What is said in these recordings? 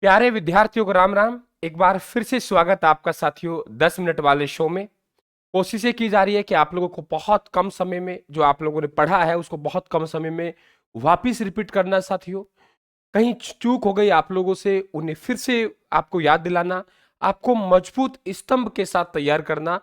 प्यारे विद्यार्थियों को राम राम। एक बार फिर से स्वागत है आपका साथियों 10 मिनट वाले शो में। कोशिशें की जा रही है कि आप लोगों को बहुत कम समय में जो आप लोगों ने पढ़ा है उसको बहुत कम समय में वापिस रिपीट करना। साथियों कहीं चूक हो गई आप लोगों से, उन्हें फिर से आपको याद दिलाना, आपको मजबूत स्तंभ के साथ तैयार करना।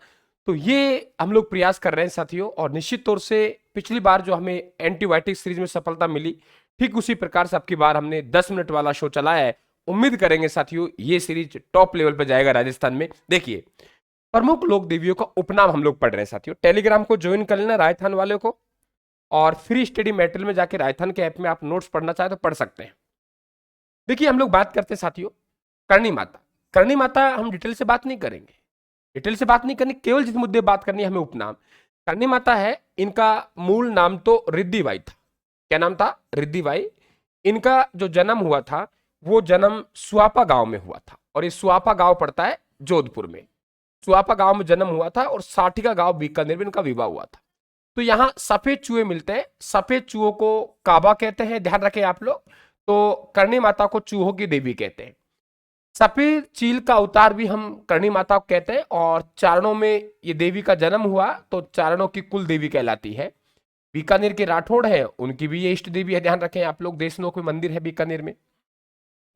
तो ये हम लोग प्रयास कर रहे हैं साथियों। और निश्चित तौर से पिछली बार जो हमें एंटीबायोटिक सीरीज में सफलता मिली, ठीक उसी प्रकार से अब की बार हमने 10 मिनट वाला शो चलाया है। उम्मीद करेंगे साथियों ये सीरीज टॉप लेवल पर जाएगा राजस्थान में। देखिए, प्रमुख लोक देवियों का उपनाम हम लोग पढ़ रहे हैं साथियों। टेलीग्राम को ज्वाइन कर लेना राजस्थान वाले को, और फ्री स्टडी मटेरियल में जाके राजस्थान के ऐप में आप नोट्स पढ़ना चाहे तो पढ़ सकते हैं। देखिए, हम लोग बात करते हैं साथियों करणी माता। करणी माता हम डिटेल से बात नहीं करेंगे, डिटेल से बात नहीं करनी, केवल जिस मुद्दे बात करनी है हमें उपनाम। करणी माता है, इनका मूल नाम तो रिद्धिबाई था। क्या नाम था? रिद्धिबाई। इनका जो जन्म हुआ था वो जन्म सुआपा गांव में हुआ था, और ये सुआपा गांव पड़ता है जोधपुर में। सुआपा गांव में जन्म हुआ था और साठिका गांव बीकानेर में इनका विवाह हुआ था। तो यहाँ सफेद चूहे मिलते हैं, सफेद चूहों को काबा कहते हैं, ध्यान रखें आप लोग। तो करणी माता को चूहों की देवी कहते हैं। सफेद चील का अवतार भी हम करणी माता को कहते हैं, और चारणों में ये देवी का जन्म हुआ तो चारणों की कुल देवी कहलाती है। बीकानेर के राठौड़ है, उनकी भी ये इष्ट देवी है, ध्यान रखें आप लोग। देशनोक में मंदिर है बीकानेर में।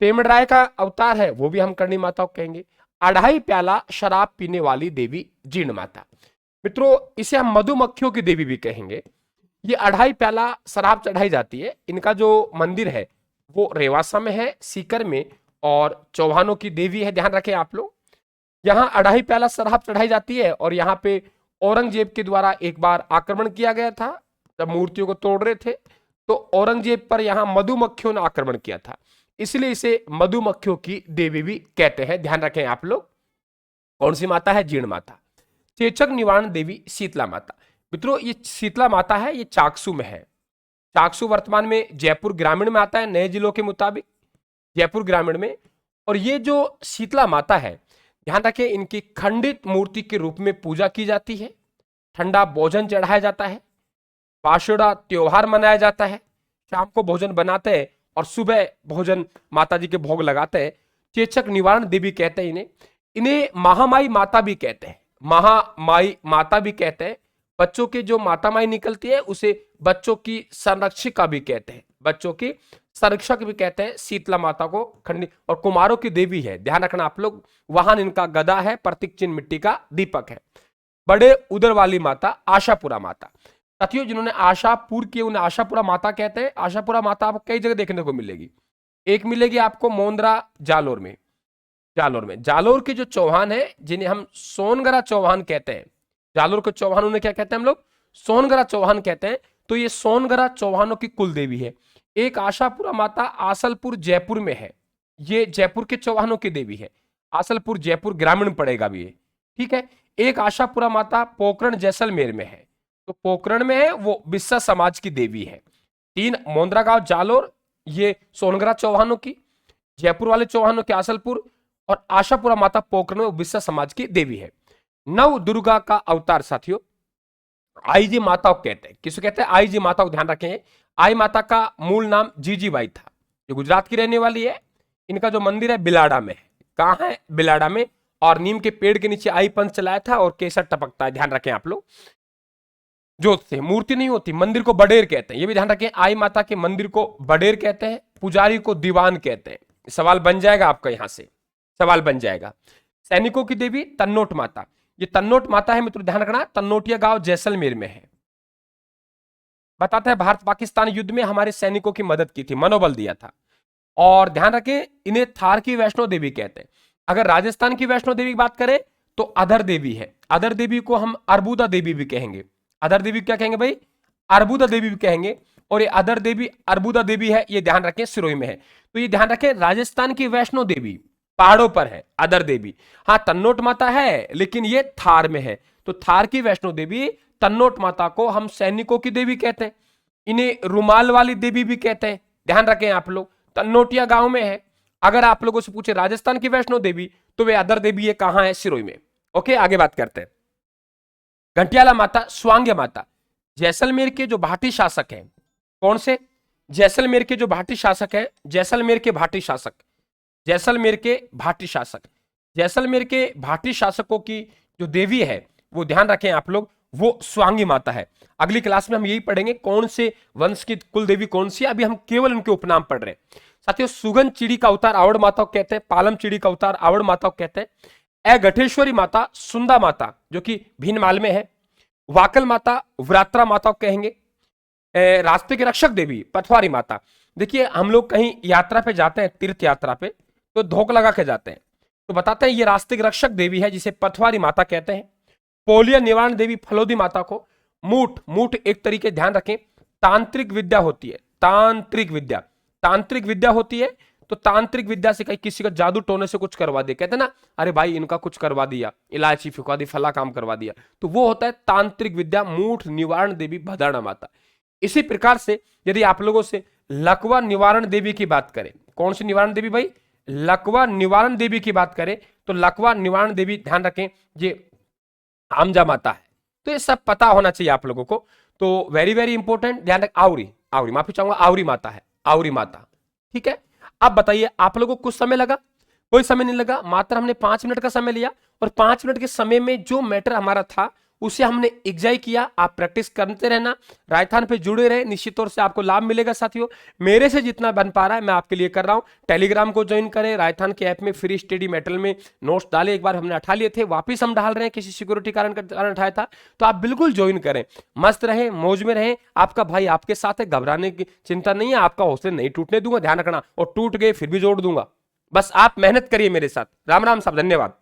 पेमड़राय का अवतार है, वो भी हम करणी माता को कहेंगे। अढ़ाई प्याला शराब पीने वाली देवी जीर्ण माता। मित्रों, इसे हम मधुमक्खियों की देवी भी कहेंगे। ये अढ़ाई प्याला शराब चढ़ाई जाती है। इनका जो मंदिर है वो रेवासा में है, सीकर में, और चौहानों की देवी है, ध्यान रखें आप लोग। यहाँ अढ़ाई प्याला शराब चढ़ाई जाती है, और यहाँ पे औरंगजेब के द्वारा एक बार आक्रमण किया गया था जब मूर्तियों को तोड़ रहे थे। तो औरंगजेब पर यहाँ मधुमक्खियों ने आक्रमण किया था, इसलिए इसे मधुमक्खियों की देवी भी कहते हैं, ध्यान रखें आप लोग। कौन सी माता है? जीर्ण माता। चेचक निवारण देवी शीतला माता। मित्रों, ये शीतला माता है, ये चाकसू में है। चाकसू वर्तमान में जयपुर ग्रामीण में आता है, नए जिलों के मुताबिक जयपुर ग्रामीण में। और ये जो शीतला माता है, ध्यान रखें, इनकी खंडित मूर्ति के रूप में पूजा की जाती है। ठंडा भोजन चढ़ाया जाता है, पाशुड़ा त्योहार मनाया जाता है, शाम को भोजन बनाते हैं और सुबह भोजन माता जी के भोग लगाते हैं। चेचक निवारण देवी कहते हैं इन्हें। इन्हें महामाई माता भी कहते हैं, महामाई माता भी कहते हैं। बच्चों के जो माता माई निकलती है उसे बच्चों की संरक्षिका भी कहते हैं, बच्चों की संरक्षक भी कहते हैं शीतला माता को। खंडी और कुमारों की देवी है, ध्यान रखना आप लोग। वाहन इनका गदा है, प्रतीक चिन्ह मिट्टी का दीपक है। बड़े उदर वाली माता आशापुरा माता। साथियों, जिन्होंने आशापुर किए उन्हें आशापुरा माता कहते हैं। आशापुरा माता आपको कई जगह देखने को मिलेगी। एक मिलेगी आपको मोंद्रा जालोर में। जालोर के जो चौहान है, जिन्हें हम सोनगरा चौहान कहते हैं, जालोर के चौहान उन्हें क्या कहते हैं हम लोग? सोनगरा चौहान कहते हैं। तो ये सोनगरा चौहानों की कुल देवी है। एक आशापुरा माता आसलपुर जयपुर में है, ये जयपुर के चौहानों की देवी है। आसलपुर जयपुर ग्रामीण पड़ेगा भी ये, ठीक है। एक आशापुरा माता पोखरण जैसलमेर में है, तो पोखरण में है, वो बिस्सा समाज की देवी है। तीन मोंद्रा गांव जालोर, ये सोनगरा चौहानों की, जयपुर वाले चौहानों के आसलपुर, और आशापुरा माता पोखरण में बिस्सा समाज की देवी है। नव दुर्गा का अवतार साथियों आई जी माता को कहते हैं। किसको कहते हैं? आई जी माता को, ध्यान रखें। आई माता का मूल नाम जीजीबाई था, जो गुजरात की रहने वाली है। इनका जो मंदिर है बिलाड़ा में है। कहां है? बिलाड़ा में। और नीम के पेड़ के नीचे आई पंथ चलाया था और केसर टपकता है, ध्यान रखें आप लोग। जोत से मूर्ति नहीं होती, मंदिर को बडेर कहते हैं, ये भी ध्यान रखें। आई माता के मंदिर को बडेर कहते हैं, पुजारी को दीवान कहते हैं। सवाल बन जाएगा आपका, यहां से सवाल बन जाएगा। सैनिकों की देवी तन्नोट माता। ये तन्नोट माता है मित्रों, ध्यान रखना, तन्नोटिया गांव जैसलमेर में है। बताता है भारत पाकिस्तान युद्ध में हमारे सैनिकों की मदद की थी, मनोबल दिया था। और ध्यान रखें, इन्हें थार की वैष्णो देवी कहते हैं। अगर राजस्थान की वैष्णो देवी की बात करें तो अधर देवी है। अधर देवी को हम अर्बुदा देवी भी कहेंगे। अधर देवी क्या कहेंगे भाई? अर्बुदा देवी भी कहेंगे। और ये अधर देवी अर्बुदा देवी है, ये ध्यान रखें, सिरोही में है। तो ये ध्यान रखें, राजस्थान की वैष्णो देवी पहाड़ों पर है, अधर देवी। हाँ, तन्नोट माता है, लेकिन ये थार में है। तो थार की वैष्णो देवी तन्नोट माता को हम सैनिकों की देवी कहते हैं। इन्हें रुमाल वाली देवी भी कहते हैं, ध्यान रखें आप लोग। तन्नोटिया गांव में है। अगर आप लोगों से पूछे राजस्थान की वैष्णो देवी, तो वे अधर देवी है, कहां है? सिरोही में। ओके, आगे बात करते हैं। घंटियाला माता स्वांग्य माता, जैसलमेर के जो भाटी शासक हैं। कौन से? जैसलमेर के जो भाटी शासक हैं, जैसलमेर के भाटी शासक, जैसलमेर के भाटी शासक, जैसलमेर के भाटी शासकों की जो देवी है वो ध्यान रखें आप लोग, वो स्वांगी माता है। अगली क्लास में हम यही पढ़ेंगे कौन से वंश की कुल देवी कौन सी है, अभी हम केवल उनके उपनाम पढ़ रहे हैं। साथियों, सुगन चिड़ी का अवतार आवड़ माता को कहते हैं, पालम चिड़ी का अवतार आवड़ माता को कहते हैं, गठेश्वरी माता सुंदा माता जो कि भीनमाल में है, वाकल माता व्रात्रा माता को कहेंगे, रास्ते की रक्षक देवी पथवारी माता। देखिए हम लोग कहीं यात्रा पे जाते हैं, तीर्थ यात्रा पे, तो धोख लगा के जाते हैं, तो बताते हैं ये रास्ते की रक्षक देवी है जिसे पथवारी माता कहते हैं। पोलियो निवारण देवी फलोदी माता को, मूठ, मूठ एक तरीके ध्यान रखें तांत्रिक विद्या होती है, तांत्रिक विद्या, तांत्रिक विद्या होती है, तो तांत्रिक विद्या से कहीं किसी का जादू टोने से कुछ करवा दे, कहते हैं ना अरे भाई इनका कुछ करवा दिया, इलायची फुका दी, फला काम करवा दिया, तो वो होता है तांत्रिक विद्या, मूठ निवारण देवी भदाना माता। इसी प्रकार से यदि आप लोगों से लकवा निवारण देवी की बात करें, कौन सी निवारण देवी भाई, लकवा निवारण देवी की बात करें, तो लकवा निवारण देवी ध्यान रखें ये आमजा माता है। तो ये सब पता होना चाहिए आप लोगों को, तो वेरी वेरी इंपॉर्टेंट ध्यान रखें। आवरी, आवरी माफी चाहूंगा, आवरी माता है, आवरी माता, ठीक है। अब बताइए आप लोगों को कुछ समय लगा, कोई समय नहीं लगा, मात्र हमने 5 मिनट का समय लिया, और 5 मिनट के समय में जो मैटर हमारा था उसे हमने एग्जाई किया। आप प्रैक्टिस करते रहना, राजस्थान पे जुड़े रहे, निश्चित तौर से आपको लाभ मिलेगा। साथियों मेरे से जितना बन पा रहा है मैं आपके लिए कर रहा हूं। टेलीग्राम को ज्वाइन करें, राजस्थान के ऐप में फ्री स्टडी मेटल में नोट्स डाले, एक बार हमने उठा लिए थे, वापिस हम डाल रहे हैं, किसी सिक्योरिटी कारण उठाया था, तो आप बिल्कुल ज्वाइन करें, मस्त रहें, मौज में रहें। आपका भाई आपके साथ है, घबराने की चिंता नहीं है, आपका हौसले नहीं टूटने दूंगा, ध्यान रखना, और टूट गए फिर भी जोड़ दूंगा। बस आप मेहनत करिए मेरे साथ। राम राम साहब, धन्यवाद।